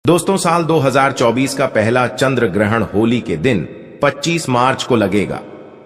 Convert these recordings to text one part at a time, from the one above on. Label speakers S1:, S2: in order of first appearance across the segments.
S1: दोस्तों, साल 2024 का पहला चंद्र ग्रहण होली के दिन 25 मार्च को लगेगा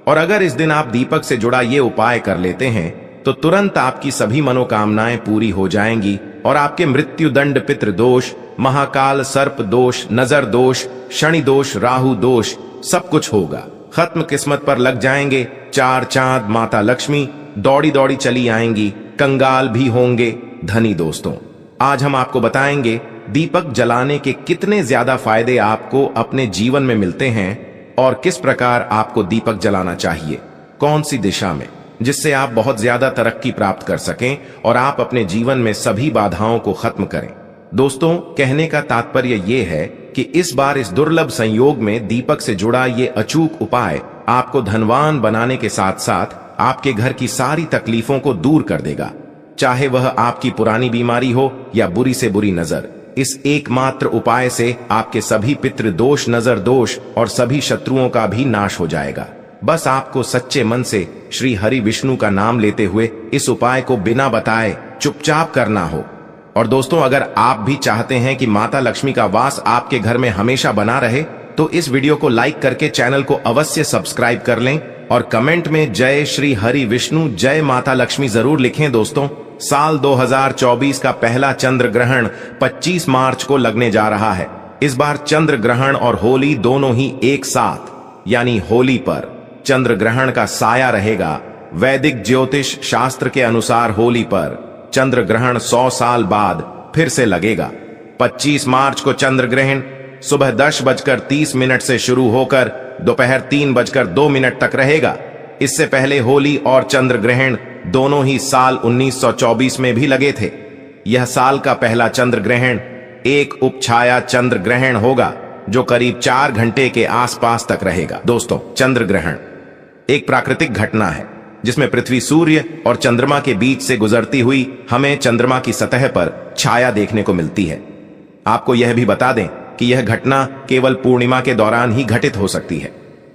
S1: और अगर इस दिन आप दीपक से जुड़ा ये उपाय कर लेते हैं तो तुरंत आपकी सभी मनोकामनाएं पूरी हो जाएंगी और आपके मृत्यु दंड, पितृ दोष, महाकाल सर्प दोष, नजर दोष, शनि दोष, राहु दोष सब कुछ होगा खत्म, किस्मत पर लग जाएंगे चार चांद, माता लक्ष्मी दौड़ी दौड़ी चली आएंगी, कंगाल भी होंगे धनी। दोस्तों, आज हम आपको बताएंगे दीपक जलाने के कितने ज्यादा फायदे आपको अपने जीवन में मिलते हैं और किस प्रकार आपको दीपक जलाना चाहिए, कौन सी दिशा में, जिससे आप बहुत ज्यादा तरक्की प्राप्त कर सकें और आप अपने जीवन में सभी बाधाओं को खत्म करें। दोस्तों, कहने का तात्पर्य यह है कि इस बार इस दुर्लभ संयोग में दीपक से जुड़ा ये अचूक उपाय आपको धनवान बनाने के साथ साथ आपके घर की सारी तकलीफों को दूर कर देगा, चाहे वह आपकी पुरानी बीमारी हो या बुरी से बुरी नजर। इस एकमात्र उपाय से आपके सभी पितृ दोष, नजर दोष और सभी शत्रुओं का भी नाश हो जाएगा। बस आपको सच्चे मन से श्री हरि विष्णु का नाम लेते हुए इस उपाय को बिना बताए चुपचाप करना हो। और दोस्तों, अगर आप भी चाहते हैं कि माता लक्ष्मी का वास आपके घर में हमेशा बना रहे तो इस वीडियो को लाइक करके चैनल को अवश्य सब्सक्राइब कर लें और कमेंट में जय श्री हरि विष्णु, जय माता लक्ष्मी जरूर लिखें। दोस्तों, साल 2024 का पहला चंद्र ग्रहण 25 मार्च को लगने जा रहा है। इस बार चंद्र ग्रहण और होली दोनों ही एक साथ, यानी होली पर चंद्र ग्रहण का साया रहेगा। वैदिक ज्योतिष शास्त्र के अनुसार होली पर चंद्र ग्रहण 100 साल बाद फिर से लगेगा। 25 मार्च को चंद्र ग्रहण सुबह 10:30 से शुरू होकर दोपहर 3:02 तक रहेगा। इससे पहले होली और चंद्र ग्रहण दोनों ही साल 1924 में भी लगे थे। यह साल का पहला चंद्र ग्रहण एक उपछाया चंद्र ग्रहण होगा जो करीब 4 घंटे के आसपास तक रहेगा। दोस्तों, चंद्र ग्रहण एक प्राकृतिक घटना है जिसमें पृथ्वी, सूर्य और चंद्रमा के बीच से गुजरती हुई हमें चंद्रमा की सतह पर छाया देखने को मिलती है। आपको यह भी बता दें कि यह घटना केवल पूर्णिमा के दौरान ही घटित हो सकती है।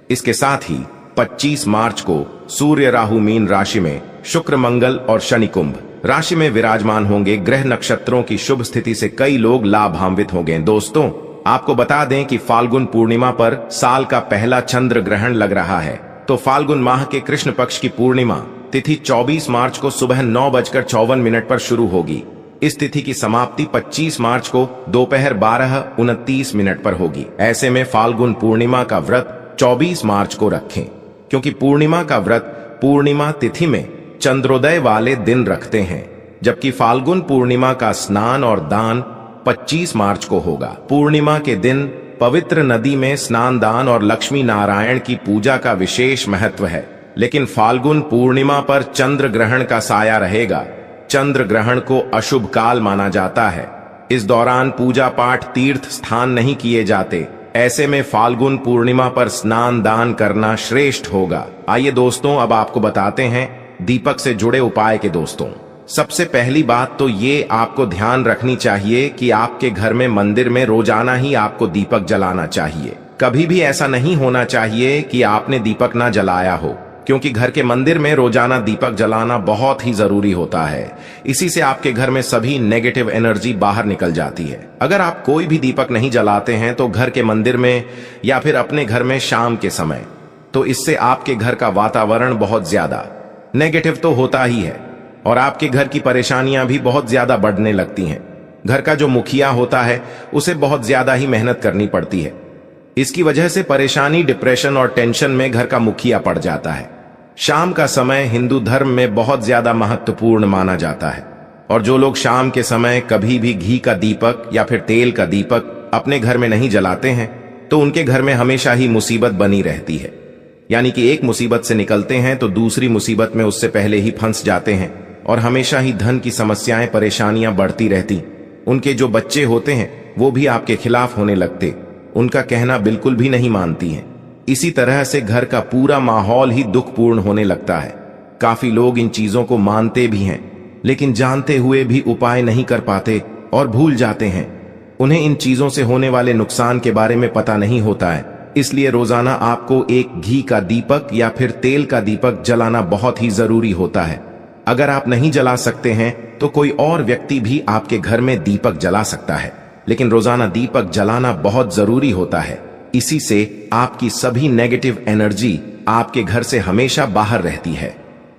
S1: इसके साथ ही 25 मार्च को सूर्य राहु मीन राशि में, शुक्र मंगल और शनि कुंभ राशि में विराजमान होंगे। ग्रह नक्षत्रों की शुभ स्थिति से कई लोग लाभान्वित होंगे। दोस्तों, आपको बता दें कि फाल्गुन पूर्णिमा पर साल का पहला चंद्र ग्रहण लग रहा है, तो फाल्गुन माह के कृष्ण पक्ष की पूर्णिमा तिथि 24 मार्च को सुबह 9:54 पर शुरू होगी। इस तिथि की समाप्ति 25 मार्च को दोपहर 12:29 पर होगी। ऐसे में फाल्गुन पूर्णिमा का व्रत 24 मार्च को रखें, क्योंकि पूर्णिमा का व्रत पूर्णिमा तिथि में चंद्रोदय वाले दिन रखते हैं, जबकि फाल्गुन पूर्णिमा का स्नान और दान 25 मार्च को होगा। पूर्णिमा के दिन पवित्र नदी में स्नान दान और लक्ष्मी नारायण की पूजा का विशेष महत्व है, लेकिन फाल्गुन पूर्णिमा पर चंद्र ग्रहण का साया रहेगा। चंद्र ग्रहण को अशुभ काल माना जाता है। इस दौरान पूजा पाठ, तीर्थ स्थान नहीं किए जाते। ऐसे में फाल्गुन पूर्णिमा पर स्नान दान करना श्रेष्ठ होगा। आइए दोस्तों, अब आपको बताते हैं दीपक से जुड़े उपाय के। दोस्तों, सबसे पहली बात तो ये आपको ध्यान रखनी चाहिए कि आपके घर में, मंदिर में रोजाना ही आपको दीपक जलाना चाहिए। कभी भी ऐसा नहीं होना चाहिए कि आपने दीपक ना जलाया हो, क्योंकि घर के मंदिर में रोजाना दीपक जलाना बहुत ही जरूरी होता है। इसी से आपके घर में सभी नेगेटिव एनर्जी बाहर निकल जाती है। अगर आप कोई भी दीपक नहीं जलाते हैं तो घर के मंदिर में या फिर अपने घर में शाम के समय, तो इससे आपके घर का वातावरण बहुत ज्यादा नेगेटिव तो होता ही है और आपके घर की परेशानियां भी बहुत ज्यादा बढ़ने लगती हैं। घर का जो मुखिया होता है उसे बहुत ज्यादा ही मेहनत करनी पड़ती है। इसकी वजह से परेशानी, डिप्रेशन और टेंशन में घर का मुखिया पड़ जाता है। शाम का समय हिंदू धर्म में बहुत ज्यादा महत्वपूर्ण माना जाता है और जो लोग शाम के समय कभी भी घी का दीपक या फिर तेल का दीपक अपने घर में नहीं जलाते हैं तो उनके घर में हमेशा ही मुसीबत बनी रहती है। यानी कि एक मुसीबत से निकलते हैं तो दूसरी मुसीबत में उससे पहले ही फंस जाते हैं और हमेशा ही धन की समस्याएं, परेशानियां बढ़ती रहती। उनके जो बच्चे होते हैं वो भी आपके खिलाफ होने लगते, उनका कहना बिल्कुल भी नहीं मानती हैं। इसी तरह से घर का पूरा माहौल ही दुखपूर्ण होने लगता है। काफी लोग इन चीजों को मानते भी हैं, लेकिन जानते हुए भी उपाय नहीं कर पाते और भूल जाते हैं। उन्हें इन चीजों से होने वाले नुकसान के बारे में पता नहीं होता है। इसलिए रोजाना आपको एक घी का दीपक या फिर तेल का दीपक जलाना बहुत ही जरूरी होता है। अगर आप नहीं जला सकते हैं तो कोई और व्यक्ति भी आपके घर में दीपक जला सकता है। लेकिन रोजाना दीपक जलाना बहुत जरूरी होता है। इसी से आपकी सभी नेगेटिव एनर्जी आपके घर से हमेशा बाहर रहती है।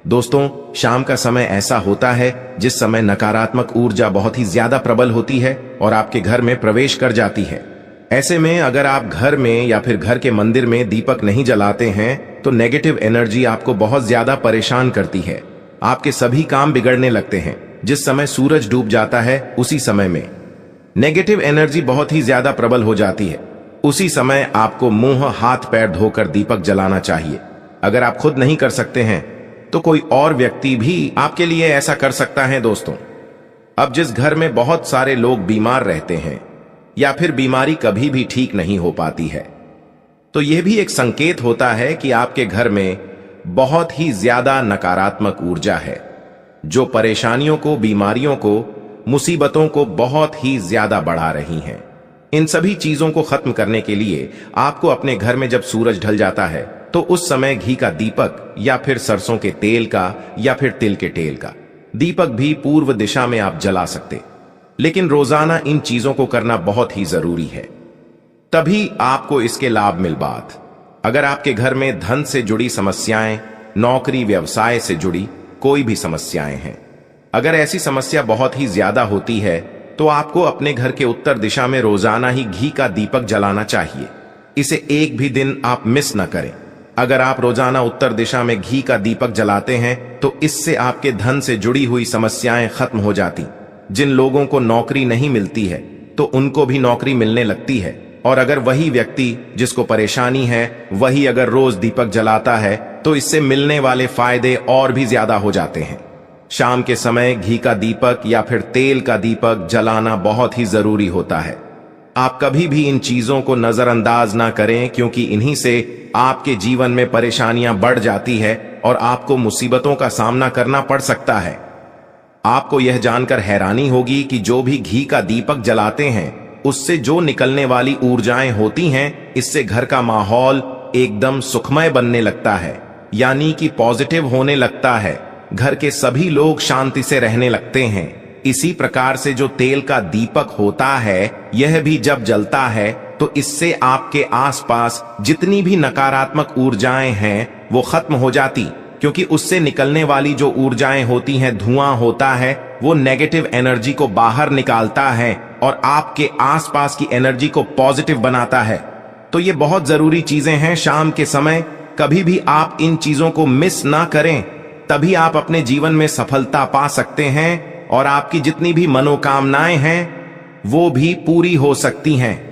S1: दोस्तों, शाम का समय ऐसा होता है जिस समय नकारात्मक ऊर्जा बहुत ही ज्यादा प्रबल होती है और आपके घर में प्रवेश कर जाती है। ऐसे में अगर आप घर में या फिर घर के मंदिर में दीपक नहीं जलाते हैं तो नेगेटिव एनर्जी आपको बहुत ज्यादा परेशान करती है। आपके सभी काम बिगड़ने लगते हैं। जिस समय सूरज डूब जाता है उसी समय में नेगेटिव एनर्जी बहुत ही ज्यादा प्रबल हो जाती है। उसी समय आपको मुंह हाथ पैर धोकर दीपक जलाना चाहिए। अगर आप खुद नहीं कर सकते हैं तो कोई और व्यक्ति भी आपके लिए ऐसा कर सकता है। दोस्तों, अब जिस घर में बहुत सारे लोग बीमार रहते हैं या फिर बीमारी कभी भी ठीक नहीं हो पाती है, तो यह भी एक संकेत होता है कि आपके घर में बहुत ही ज्यादा नकारात्मक ऊर्जा है, जो परेशानियों को, बीमारियों को, मुसीबतों को बहुत ही ज्यादा बढ़ा रही हैं। इन सभी चीजों को खत्म करने के लिए आपको अपने घर में जब सूरज ढल जाता है तो उस समय घी का दीपक या फिर सरसों के तेल का या फिर तिल के तेल का दीपक भी पूर्व दिशा में आप जला सकते। लेकिन रोजाना इन चीजों को करना बहुत ही जरूरी है, तभी आपको इसके लाभ मिल बात। अगर आपके घर में धन से जुड़ी समस्याएं, नौकरी व्यवसाय से जुड़ी कोई भी समस्याएं हैं, अगर ऐसी समस्या बहुत ही ज्यादा होती है तो आपको अपने घर के उत्तर दिशा में रोजाना ही घी का दीपक जलाना चाहिए। इसे एक भी दिन आप मिस न करें। अगर आप रोजाना उत्तर दिशा में घी का दीपक जलाते हैं तो इससे आपके धन से जुड़ी हुई समस्याएं खत्म हो जाती। जिन लोगों को नौकरी नहीं मिलती है तो उनको भी नौकरी मिलने लगती है, और अगर वही व्यक्ति जिसको परेशानी है वही अगर रोज दीपक जलाता है तो इससे मिलने वाले फायदे और भी ज्यादा हो जाते हैं। शाम के समय घी का दीपक या फिर तेल का दीपक जलाना बहुत ही जरूरी होता है। आप कभी भी इन चीजों को नजरअंदाज ना करें, क्योंकि इन्हीं से आपके जीवन में परेशानियां बढ़ जाती है और आपको मुसीबतों का सामना करना पड़ सकता है। आपको यह जानकर हैरानी होगी कि जो भी घी का दीपक जलाते हैं उससे जो निकलने वाली ऊर्जाएं होती हैं, इससे घर का माहौल एकदम सुखमय बनने लगता है, यानी कि पॉजिटिव होने लगता है। घर के सभी लोग शांति से रहने लगते हैं। इसी प्रकार से जो तेल का दीपक होता है, यह भी जब जलता है तो इससे आपके आसपास जितनी भी नकारात्मक ऊर्जाएं हैं वो खत्म हो जाती, क्योंकि उससे निकलने वाली जो ऊर्जाएं होती हैं, धुआं होता है, वो नेगेटिव एनर्जी को बाहर निकालता है और आपके आसपास की एनर्जी को पॉजिटिव बनाता है। तो ये बहुत जरूरी चीजें हैं। शाम के समय कभी भी आप इन चीजों को मिस ना करें, तभी आप अपने जीवन में सफलता पा सकते हैं और आपकी जितनी भी मनोकामनाएं हैं वो भी पूरी हो सकती हैं।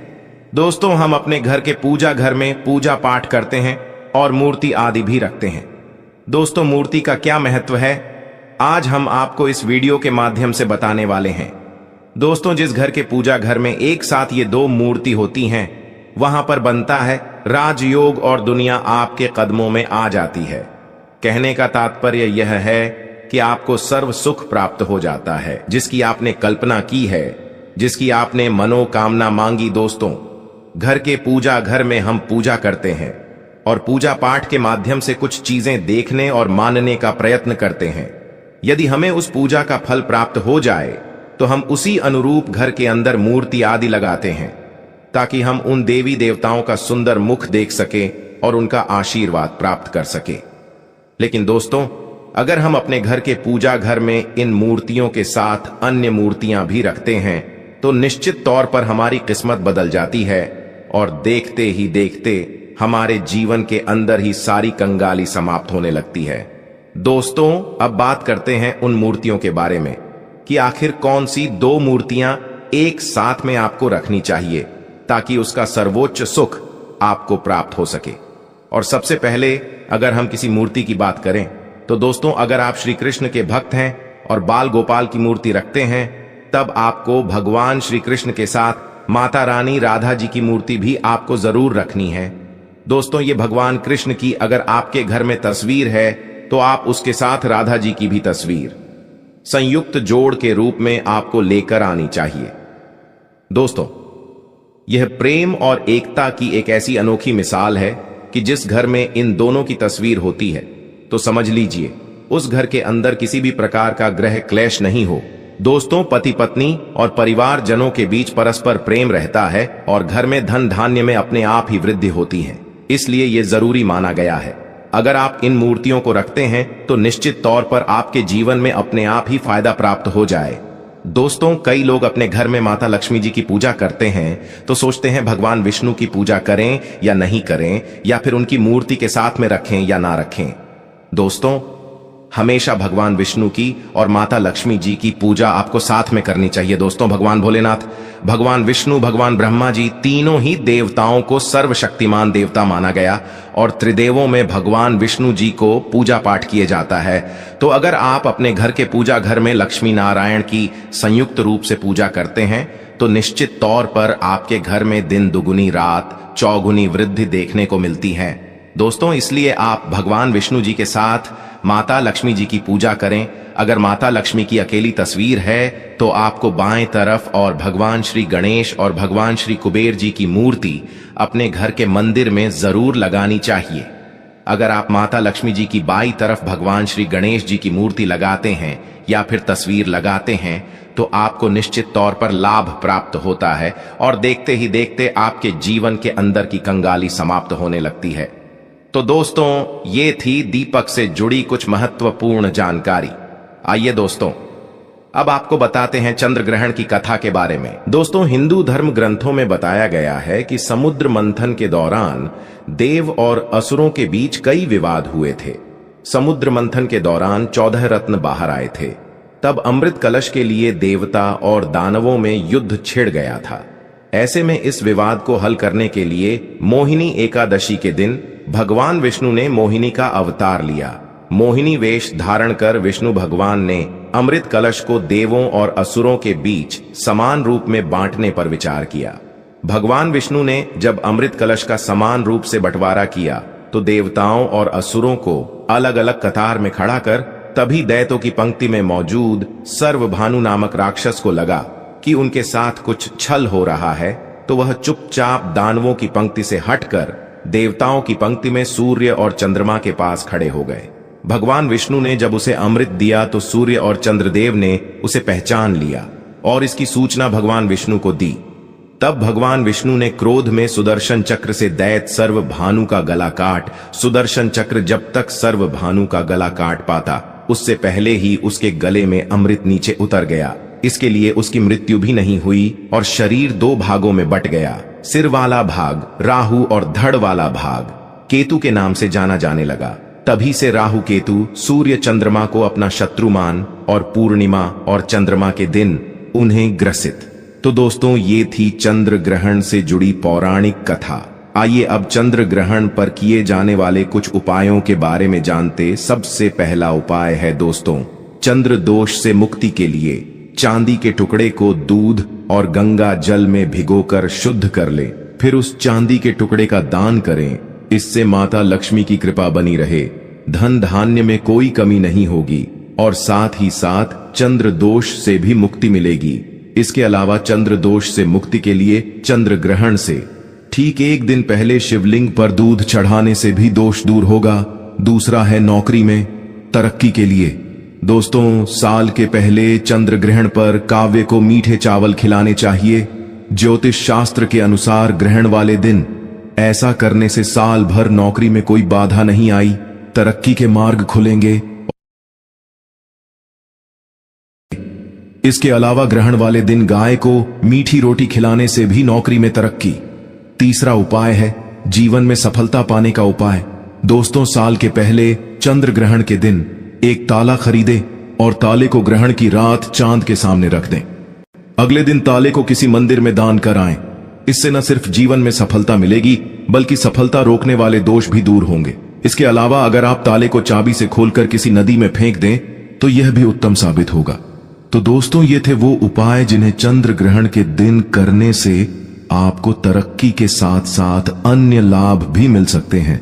S1: दोस्तों, हम अपने घर के पूजा घर में पूजा पाठ करते हैं और मूर्ति आदि भी रखते हैं। दोस्तों, मूर्ति का क्या महत्व है, आज हम आपको इस वीडियो के माध्यम से बताने वाले हैं। दोस्तों, जिस घर के पूजा घर में एक साथ ये दो मूर्ति होती हैं, वहां पर बनता है राजयोग और दुनिया आपके कदमों में आ जाती है। कहने का तात्पर्य यह है कि आपको सर्व सुख प्राप्त हो जाता है, जिसकी आपने कल्पना की है, जिसकी आपने मनोकामना मांगी। दोस्तों, घर के पूजा घर में हम पूजा करते हैं और पूजा पाठ के माध्यम से कुछ चीजें देखने और मानने का प्रयत्न करते हैं। यदि हमें उस पूजा का फल प्राप्त हो जाए तो हम उसी अनुरूप घर के अंदर मूर्ति आदि लगाते हैं, ताकि हम उन देवी देवताओं का सुंदर मुख देख सके और उनका आशीर्वाद प्राप्त कर सके। लेकिन दोस्तों, अगर हम अपने घर के पूजा घर में इन मूर्तियों के साथ अन्य मूर्तियां भी रखते हैं तो निश्चित तौर पर हमारी किस्मत बदल जाती है और देखते ही देखते हमारे जीवन के अंदर ही सारी कंगाली समाप्त होने लगती है। दोस्तों, अब बात करते हैं उन मूर्तियों के बारे में कि आखिर कौन सी दो मूर्तियां एक साथ में आपको रखनी चाहिए ताकि उसका सर्वोच्च सुख आपको प्राप्त हो सके। और सबसे पहले अगर हम किसी मूर्ति की बात करें तो दोस्तों, अगर आप श्री कृष्ण के भक्त हैं और बाल गोपाल की मूर्ति रखते हैं, तब आपको भगवान श्री कृष्ण के साथ माता रानी राधा जी की मूर्ति भी आपको जरूर रखनी है। दोस्तों, ये भगवान कृष्ण की अगर आपके घर में तस्वीर है तो आप उसके साथ राधा जी की भी तस्वीर संयुक्त जोड़ के रूप में आपको लेकर आनी चाहिए। दोस्तों, यह प्रेम और एकता की एक ऐसी अनोखी मिसाल है कि जिस घर में इन दोनों की तस्वीर होती है तो समझ लीजिए उस घर के अंदर किसी भी प्रकार का ग्रह क्लेश नहीं हो, दोस्तों, पति पत्नी और परिवार जनों के बीच परस्पर प्रेम रहता है और घर में धन धान्य में अपने आप ही वृद्धि होती है, इसलिए यह जरूरी माना गया है। अगर आप इन मूर्तियों को रखते हैं तो निश्चित तौर पर आपके जीवन में अपने आप ही फायदा प्राप्त हो जाए। दोस्तों, कई लोग अपने घर में माता लक्ष्मी जी की पूजा करते हैं तो सोचते हैं भगवान विष्णु की पूजा करें या नहीं करें, या फिर उनकी मूर्ति के साथ में रखें या ना रखें। दोस्तों, हमेशा भगवान विष्णु की और माता लक्ष्मी जी की पूजा आपको साथ में करनी चाहिए। दोस्तों, भगवान भोलेनाथ, भगवान विष्णु, भगवान ब्रह्मा जी, तीनों ही देवताओं को सर्वशक्तिमान देवता माना गया और त्रिदेवों में भगवान विष्णु जी को पूजा पाठ किए जाता है। तो अगर आप अपने घर के पूजा घर में लक्ष्मी नारायण की संयुक्त रूप से पूजा करते हैं तो निश्चित तौर पर आपके घर में दिन दुगुनी रात चौगुनी वृद्धि देखने को मिलती है। दोस्तों, इसलिए आप भगवान विष्णु जी के साथ माता लक्ष्मी जी की पूजा करें। अगर माता लक्ष्मी की अकेली तस्वीर है तो आपको बाएं तरफ और भगवान श्री गणेश और भगवान श्री कुबेर जी की मूर्ति अपने घर के मंदिर में जरूर लगानी चाहिए। अगर आप माता लक्ष्मी जी की बाईं तरफ भगवान श्री गणेश जी की मूर्ति लगाते हैं या फिर तस्वीर लगाते हैं तो आपको निश्चित तौर पर लाभ प्राप्त होता है और देखते ही देखते आपके जीवन के अंदर की कंगाली समाप्त होने लगती है। तो दोस्तों, ये थी दीपक से जुड़ी कुछ महत्वपूर्ण जानकारी। आइए दोस्तों, अब आपको बताते हैं चंद्र ग्रहण की कथा के बारे में। दोस्तों, हिंदू धर्म ग्रंथों में बताया गया है कि समुद्र मंथन के दौरान देव और असुरों के बीच कई विवाद हुए थे। समुद्र मंथन के दौरान 14 रत्न बाहर आए थे। तब अमृत कलश के लिए देवता और दानवों में युद्ध छिड़ गया था। ऐसे में इस विवाद को हल करने के लिए मोहिनी एकादशी के दिन भगवान विष्णु ने मोहिनी का अवतार लिया। मोहिनी वेश धारण कर विष्णु भगवान ने अमृत कलश को देवों और असुरों के बीच समान रूप में बांटने पर विचार किया। भगवान विष्णु ने जब अमृत कलश का समान रूप से बंटवारा किया तो देवताओं और असुरों को अलग अलग कतार में खड़ा कर तभी दैत्यों की पंक्ति में मौजूद सर्वभानु नामक राक्षस को लगा कि उनके साथ कुछ छल हो रहा है, तो वह चुपचाप दानवों की पंक्ति से हटकर देवताओं की पंक्ति में सूर्य और चंद्रमा के पास खड़े हो गए। भगवान विष्णु ने जब उसे अमृत दिया तो सूर्य और चंद्रदेव ने उसे पहचान लिया और इसकी सूचना भगवान विष्णु को दी। तब भगवान विष्णु ने क्रोध में सुदर्शन चक्र से दैत्य सर्वभानु का गला काट, सुदर्शन चक्र जब तक सर्वभानु का गला काट पाता उससे पहले ही उसके गले में अमृत नीचे उतर गया। इसके लिए उसकी मृत्यु भी नहीं हुई और शरीर 2 भागों में बट गया। सिर वाला भाग राहु और धड़ वाला भाग केतु के नाम से जाना जाने लगा। तभी से राहु केतु सूर्य चंद्रमा को अपना शत्रु मान और पूर्णिमा और चंद्रमा के दिन उन्हें ग्रसित। तो दोस्तों, ये थी चंद्र ग्रहण से जुड़ी पौराणिक कथा। आइए अब चंद्र ग्रहण पर किए जाने वाले कुछ उपायों के बारे में जानते। सबसे पहला उपाय है दोस्तों, चंद्र दोष से मुक्ति के लिए चांदी के टुकड़े को दूध और गंगा जल में भिगोकर शुद्ध कर ले, फिर उस चांदी के टुकड़े का दान करें। इससे माता लक्ष्मी की कृपा बनी रहे, धन धान्य में कोई कमी नहीं होगी और साथ ही साथ चंद्र दोष से भी मुक्ति मिलेगी। इसके अलावा चंद्र दोष से मुक्ति के लिए चंद्र ग्रहण से ठीक 1 दिन पहले शिवलिंग पर दूध चढ़ाने से भी दोष दूर होगा। दूसरा है नौकरी में तरक्की के लिए। दोस्तों, साल के पहले चंद्र ग्रहण पर काव्य को मीठे चावल खिलाने चाहिए। ज्योतिष शास्त्र के अनुसार ग्रहण वाले दिन ऐसा करने से साल भर नौकरी में कोई बाधा नहीं आई, तरक्की के मार्ग खुलेंगे। इसके अलावा ग्रहण वाले दिन गाय को मीठी रोटी खिलाने से भी नौकरी में तरक्की। तीसरा उपाय है जीवन में सफलता पाने का उपाय। दोस्तों, साल के पहले चंद्र ग्रहण के दिन एक ताला खरीदे और ताले को ग्रहण की रात चांद के सामने रख दें। अगले दिन ताले को किसी मंदिर में दान कराएं। इससे न सिर्फ जीवन में सफलता मिलेगी बल्कि सफलता रोकने वाले दोष भी दूर होंगे। इसके अलावा अगर आप ताले को चाबी से खोलकर किसी नदी में फेंक दें तो यह भी उत्तम साबित होगा। तो दोस्तों, ये थे वो उपाय जिन्हें चंद्र ग्रहण के दिन करने से आपको तरक्की के साथ साथ अन्य लाभ भी मिल सकते हैं।